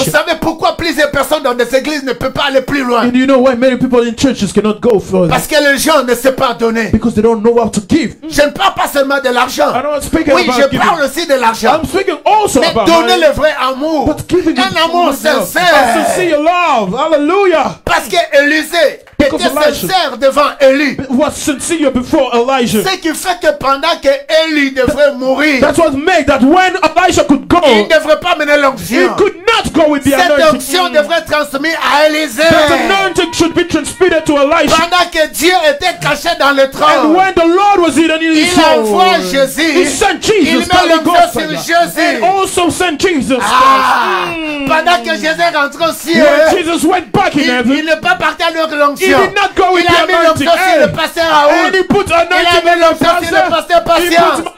Vous savez pourquoi plusieurs personnes dans des églises ne peuvent pas aller plus loin? And you know why many people in churches cannot go further? Parce que les gens ne savent pas donner. Because they don't know how to give. Je ne parle pas seulement de l'argent. I don't speak Oui, about je giving. parle aussi de l'argent. I'm speaking also Mais about donner money. le vrai amour. But giving it Un amour from love. sincère. A sincere love. Hallelujah. Parce que Élisée Because était Elijah sincère devant Élie. was sincere before Elijah. Ce qui fait que pendant que Élie devrait mourir, That was made that when Elijah could go, il ne devrait pas mener he l'onction. could not go with the Cette anointing. onction devrait être transmise à Élisée. That anointing should be transmitted to Elijah. Pendant que Dieu était caché dans le And trône, when the Lord was hidden in his il envoie soul, Jésus. he sent Il Jesus, met Holy l'onction Ghost, sur and Jésus. also sent Jesus Ah, Christ. pendant que Jésus rentre au ciel, When Jesus went back in il heaven, n'est pas parti avec he l'onction. did not go with Il a the mis anointing. l'onction sur le pasteur And he Raoul. put Il a anointing mis on the l'onction sur le pasteur pastor. He Patience. put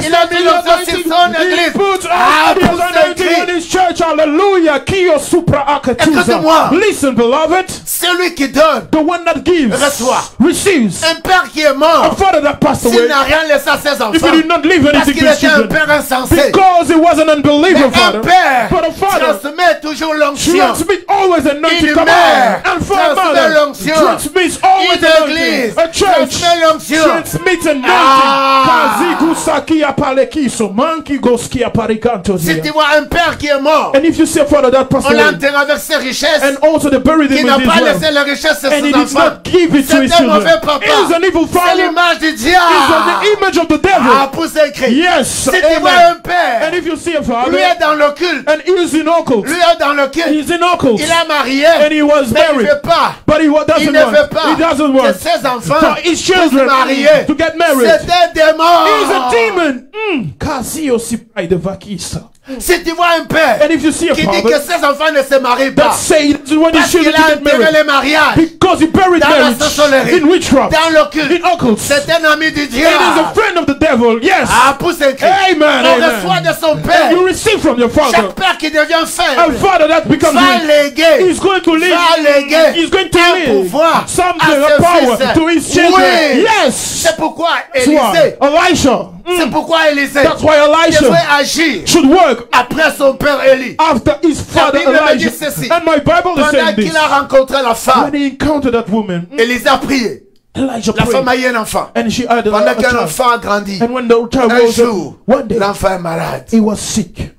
Il a mis l'onction sur son He église. put Ah, pour anointing on ce his church. Hallelujah. Kio supra akatuza. Écoute-moi. Listen, beloved. Celui qui donne, The one that gives reçoit. receives. Un père qui est A mort, father that passed s'il away, n'a rien laissé à ses if enfants, he did not leave parce anything qu'il to his était un children, père insensé. because he was an unbeliever Un father, père but a father transmet toujours l'onction. transmits always anointing. Une Come mère on. And for a transmet mother l'onction. transmits always Une anointing. église A church transmet l'onction. transmits anointing. Ah. Kaziku saki apalekiso, manki goski aparikanto Si tu here. vois un père qui est mort, And if you see a father that passed on away, l'enterre avec ses richesses, and also they buried qui him n'a with pas his laissé wealth, les richesses à and he ses did enfants, not give it to his c'est un children, mauvais papa. is an evil C'est father. l'image du Is diable. the image of the devil. Ah, pour s'écrire. Yes, Si tu vois amen. un père, And if you see a father, lui est dans l'occulte, and he is in occult, lui est dans l'occulte, he's in occult, il a marié, and he was mais il ne married, veut pas. but he Il doesn't ne veut want. pas He doesn't que want ses enfants for his puissent children marier. to get married. C'est un démon. He's a demon. Kasi osipai de vakisa. Si tu vois un père And if you see a qui dit father que ses enfants ne se marient that pas, say he doesn't want his parce qu'il children a to get enterré married les mariages because he buried dans la marriage sorcellerie, in witchcraft, dans l'occulte, in occult, c'est un ami du and is a diable. friend of the devil. Yes. Ah, pour s'écrire. Amen. On Amen. reçoit de son And père. you receive from your father. Chaque père qui devient A faible father that becomes va weak, léguer, he's going to live. va léguer He's going to un live pouvoir something, à a ses power fils. to his children. Oui. Yes. C'est pourquoi That's why Élisée, Elisha. c'est pourquoi Élisée That's why Elisha devrait agir should work après son père Élie. after his father Bible me Elijah. dit ceci. And my Bible is Pendant saying qu'il this. a rencontré la femme, When he encountered that woman, Élisée a prié. Elijah La femme prayed. a eu un enfant. And she had Pendant a que child. l'enfant a grandi, And when the child un rose jour, up, one day, l'enfant est malade. he was sick.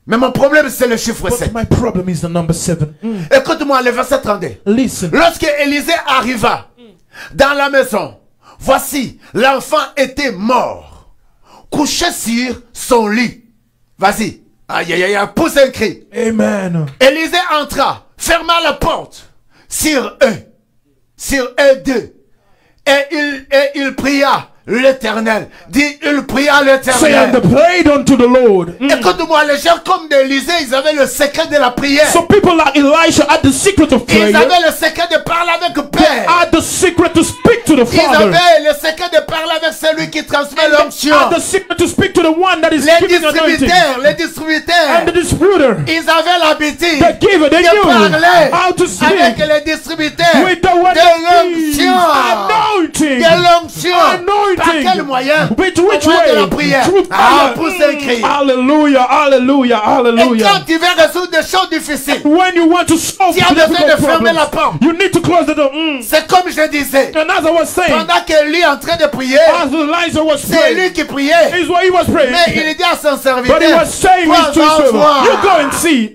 Mais mon problème, c'est le chiffre But 7. my problem is the number 7. Écoute-moi, le verset 32. Listen. Lorsque Élisée arriva dans la maison, voici, l'enfant était mort, couché sur son lit. Vas-y. Aïe, aïe, aïe, pousse un cri. Amen. Élisée entra, ferma la porte sur eux deux. Et il pria l'Éternel. Dit, il pria Say, l'Éternel. and prayed unto the Lord. Écoute-moi, les gens comme d'Élisée, ils avaient le secret de la prière. So people like Elisha had the secret of Ils prayer. avaient le secret de parler avec le Père. Had the secret to speak to the Ils Father. avaient le secret de parler avec celui qui transmet l'onction. Had the secret to speak to the one that is Les giving anointing. les distributeurs, And the distributor, ils avaient l'habitude the giver, they de knew parler how to avec speak les distributeurs with the one de that gives l'onction. anointing. De l'onction. Anointing. Par quel moyen? With Au which moyen de la way? prière. Through Ah, prayer. pousse un cri. Hallelujah, hallelujah, Et hallelujah. quand tu veux résoudre des choses difficiles, When you want to solve tu as besoin de difficult fermer la problems, porte. you need to close the door. C'est comme je disais, And as I was saying, pendant que lui est en train de prier, as Elijah was c'est praying, lui qui priait. is what he was praying. Mais il dit à son But he serviteur, was saying toi, this to his va servant, voir. you go and see.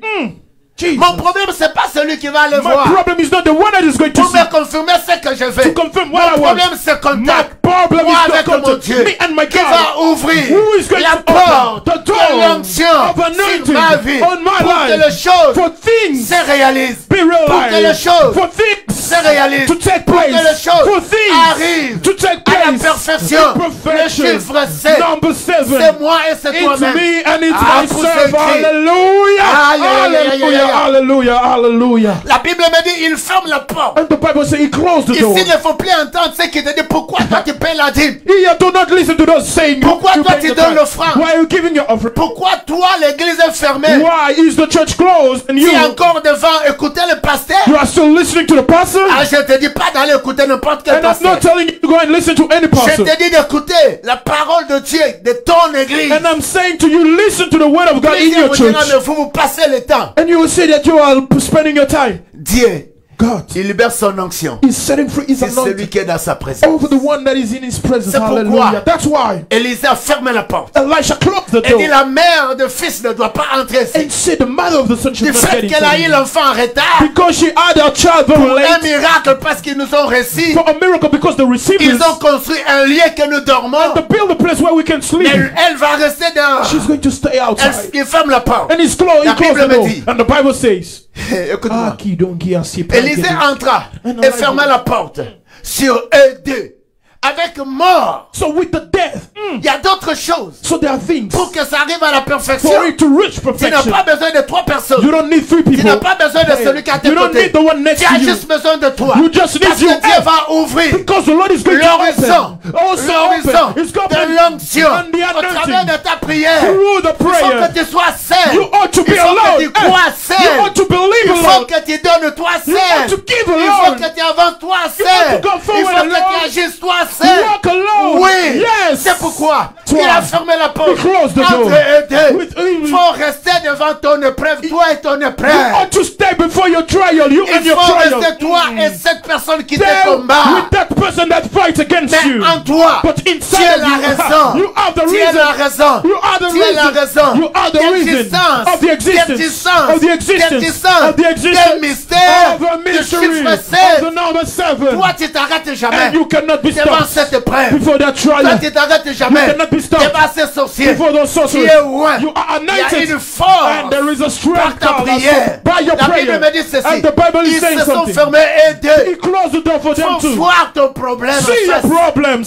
Jesus. Mon problème, c'est pas celui qui va aller My voir. problem is not the one that is going to Pour see. me confirmer ce que je fais. To confirm Mon what I want. problème, c'est My contact. problem Moi is avec the mon contact. Dieu. Me and my Qui God. va ouvrir Who is going la to open porte the de door l'onction of anointing sur ma vie. on my Pour que les life choses for things se réalisent. be Pour que les realized, choses for things se réalisent. to take Pour que les place, choses for things arrivent to take à la place, perfection. in Le perfection. chiffre 7, Number 7. c'est moi et c'est It's toi-même. me and it's Ah, myself. pour ce cri. Hallelujah. Aïe, aïe, aïe, aïe, aïe, aïe. Hallelujah. Hallelujah. La Bible me dit, il ferme la porte. And the Bible says he closed the door. Ici, il ne faut plus entendre ce qui te dit pourquoi toi tu payes la dîme? Here, do not listen to those saying Pourquoi you toi pay tu the donnes tithe. l'offrande? Why are you giving your offering? Pourquoi toi l'église est fermée? Why is the church closed and Tu you es encore devant écouter le pasteur? are still listening to the pastor? Ah, je te dis pas d'aller écouter n'importe quel And I'm pasteur. not telling you to go and listen to any Je pastor. te dis d'écouter la parole de Dieu de ton église. And I'm saying to you, listen to the word of God in Plusieurs your vous diront, church. mais vous passez le temps. And you will say that you are spending your time. Dieu, God il libère son onction. is setting free his C'est celui anointing qui est dans sa présence. over the one that is in his presence. C'est pourquoi Hallelujah. That's why Élisée a fermé la porte. Elisha closed the Et dit, door la mère de fils ne doit pas entrer ici. and said the mother of the son should Du not fait get qu'elle a eu inside. l'enfant en retard, Because she had her child very un late, miracle parce qu'ils nous ont reçus. for a miracle, because the receivers Ils ont construit un lieu que nous dormons. to build a place where we can sleep. Elle va rester dans... She's going to stay outside. Il ferme la porte. And he closed La the Bible me door. dit. And the Bible says, Écoute-moi. Élisée Élisée entra et ferma la porte sur eux deux. Avec mort. So with the death, Il y a d'autres choses. so there are things Pour que ça arrive à la perfection, for it to reach tu n'as perfection. pas besoin de trois personnes. You don't need three Tu n'as people. pas besoin de celui qui a tes You don't côtés. need the one next Tu to as you. juste besoin de toi. You just need Parce you. que Dieu va ouvrir Because the Lord is going to l'horizon. open. Also L'horizon open. It's going de to l'onction. and the Au travers anointing. de ta prière. Through the Il faut prayer. que tu sois seul. You ought to be Il faut que alone. tu crois seul. You ought to believe Il faut alone. que tu donnes toi You ought seul. to give Il faut alone. que tu avances toi ought seul. to go Il forward faut que alone. tu agisses toi You seul. walk alone. Oui. Yes. C'est pourquoi Toi. il a fermé la porte. He closed the door. Entre eux deux. With him. Il faut rester devant ton épreuve. Toi et ton You épreuve. ought to stay before your trial. You and Il your faut trial. rester toi et cette personne qui te Stay combat. with that person that fights against Mais you. en toi, But tu inside es of la you, raison. you are the Tu es reason. la raison. You are the Tu es la reason. raison. You are the reason D'existence. of the existence D'existence. of the existence D'existence. of the Des existence mystères. of a Du mystery chiffre of 7. the number 7. Toi, tu t'arrêtes jamais And you cannot be devant stopped cette épreuve. before that Toi, trial. tu t'arrêtes jamais You cannot be stopped devant ces sorciers. before those Tu sorceries. es loin. You are Il y a anointed. une force And there is a par strength ta prière. by your La prayer. Bible me dit ceci. And the Bible is Ils saying se sont something. fermés et deux. He closed the door for them Faut too. voir ton problème en See your face. problems.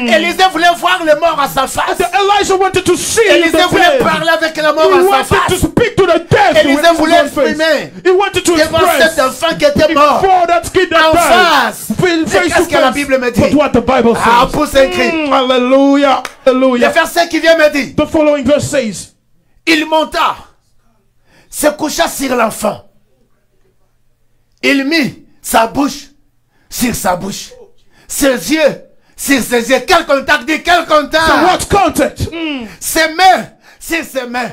Élisée voulait voir le mort à sa face. The Elijah wanted to see Élisée the voulait dead. parler avec le He mort à sa wanted to face. speak to the dead. Élisée with his voulait own face. exprimer He wanted to devant express cet enfant qui était mort. before that kid that En died. face. Face Mais to qu'est-ce que la face. Bible me dit? But what the Bible Ah, says. pousse un cri. Hallelujah. Le Hallelujah. verset qui vient me dit, The following verse says, il monta, se coucha sur l'enfant. Il mit sa bouche sur sa bouche. Ses yeux sur ses yeux. Quel contact dit quel contact? what contact? Ses mains sur ses mains.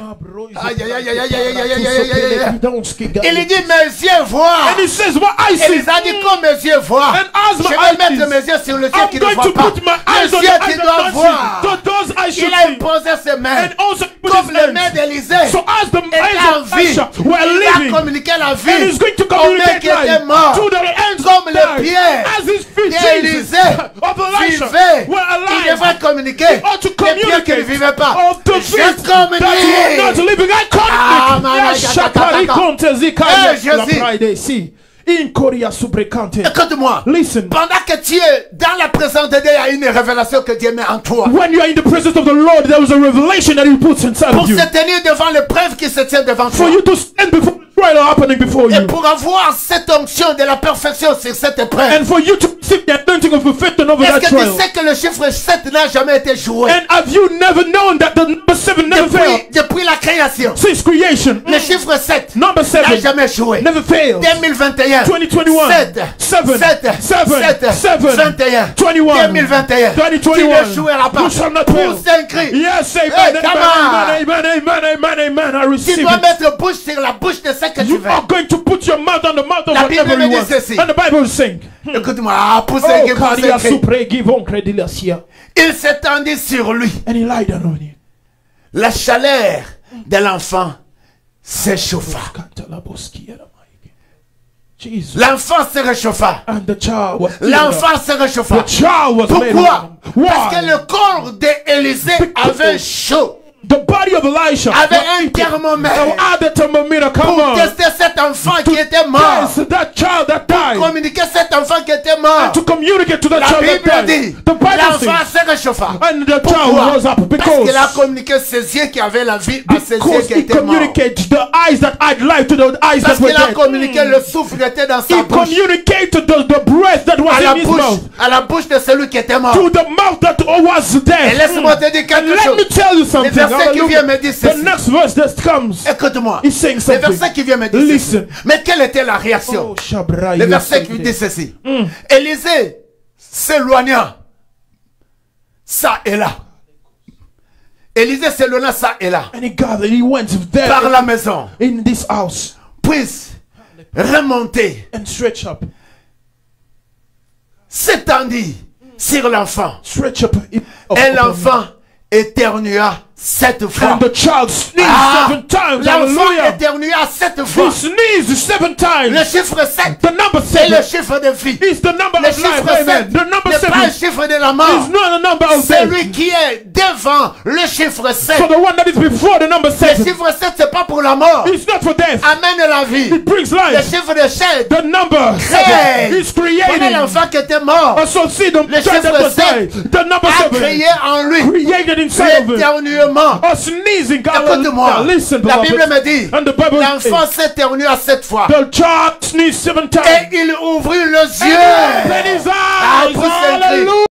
Aïe, aïe, aïe, aïe, aïe, aïe, aïe, aïe, aïe, aïe. Il dit mes yeux voient. And he says, what I see. Il a dit comme mes yeux voient. And as Je my vais eyes mettre mes yeux sur le ciel I'm qui ne going voit to pas. put my eyes Le on ciel the qui eyes doit that voir. don't see. Those eyes should Il a see. imposé ses mains. And also put Comme his les hands. mains d'Élisée. So as the était eyes en of vie. Elisha were Il va living, communiquer la and vie he's going to au mec communicate qui était life mort. to the hands Comme of les God. pieds As his feet, Jesus, d'Élisée of Elisha vivaient. were Il alive. devrait communiquer He ought to les pieds qui ne communicate vivaient pas. of the feet Je that were not communique. living. I Ah, communicate. man, Yes, I- Shakari Conte Zikaria, Eh, la Jésus. Friday, see. In Korea Subrecante. Écoute-moi. Listen. Pendant que tu es dans la présence de Dieu, il y a une révélation que Dieu met en toi. When you are in the presence of the Lord, there was a revelation that He puts inside Pour of you. se tenir devant l'épreuve qui se tient devant For toi. you to stand before the trial happening before Et you. pour avoir cette onction de la perfection sur cette épreuve. And for you to receive the anointing of perfection over Est-ce that que tu trial. sais que le chiffre 7 n'a jamais été joué? And have you never known that the number 7 never failed? Depuis la création. Since creation, Le chiffre 7 number n'a 7 jamais joué. never failed. 2021. 2021, 7, 7, 7, 7, 7, 21, 21, 2021. 2021. Tu ne joueras pas. You shall not fail. Pousse un cri. Yes, amen, Hey, amen, come amen, amen, amen, amen, amen. I Tu receive dois it. mettre bouche sur la bouche de ce que tu You veux. are going to put your mouth on the mouth of La Bible whatever me you dit want. ceci. And the Bible is saying, Écoute-moi. Ah, pousse un oh, cri, pousse Kadia un cri. supre givon credilacia. Il s'étendit sur lui. And he lied down on it. La chaleur de l'enfant s'échauffa. Jesus. L'enfant se réchauffa. And the child was L'enfant se réchauffa. The child was made Pourquoi? warm. Parce que Why? le corps d'Élisée avait chaud. The body of Elisha Avait un thermomètre had the thermometer. Come pour on. tester cet enfant qui était mort. Yes, that child that died. Communiquer cet enfant qui était mort, to communicate to the la child that Bible died. dit, The Bible l'enfant says, se réchauffa. and the child Pourquoi? rose up Parce qu'il a because communiqué ses yeux qui avaient la vie à ses yeux because qui he étaient morts. communicated the eyes that had life to the eyes Parce that were qu'il a dead. communiqué le souffle était dans sa He bouche. communicated the breath that was in his mouth À la bouche de celui qui était mort. to the mouth that was Et dead. laisse-moi te dire And quelque let chose. me tell you Le something. verset qui vient Hallelujah. me dire The ceci. next verse that comes. Écoute-moi. He's saying Le something. verset qui vient me dire ceci. Listen. Mais quelle était la réaction? Oh, Shabra, Le you verset are qui dit saying ceci. Élisée s'éloigna. Ça et là. Élisée s'éloigna ça et là. and he gathered, he went there Par la maison. in this house Puis remonter. and stretch up. S'étendit sur l'enfant. Stretch up. Et l'enfant éternua 7 fois. And the child sneezed 7 times. L'enfant Hallelujah. éternua 7 fois. He sneezed 7 times. Le chiffre 7 The number c'est le 7 chiffre de vie. is the number Le of life. chiffre Amen. 7 The number n'est 7 pas le is chiffre de la mort. not the number of C'est death. lui qui est devant le chiffre 7. So the one that is before the number Le 7 chiffre 7 c'est pas pour la mort. is not for death. Amène la vie. It brings Le life. chiffre de 7 The number 7 is Pendant creating. l'enfant qui était mort Also see the Le child that chiffre was died. 7 The number a 7 créé en lui created inside of it. l'éternuement. A sneezing. Écoute-moi. Listen, La Bible beloved. me dit And the Bible l'enfant says s'éternua 7 fois. the child sneezed 7 times. Et il ouvrit les yeux. And he opened his Ah, eyes. pousse un cri. Hallelujah.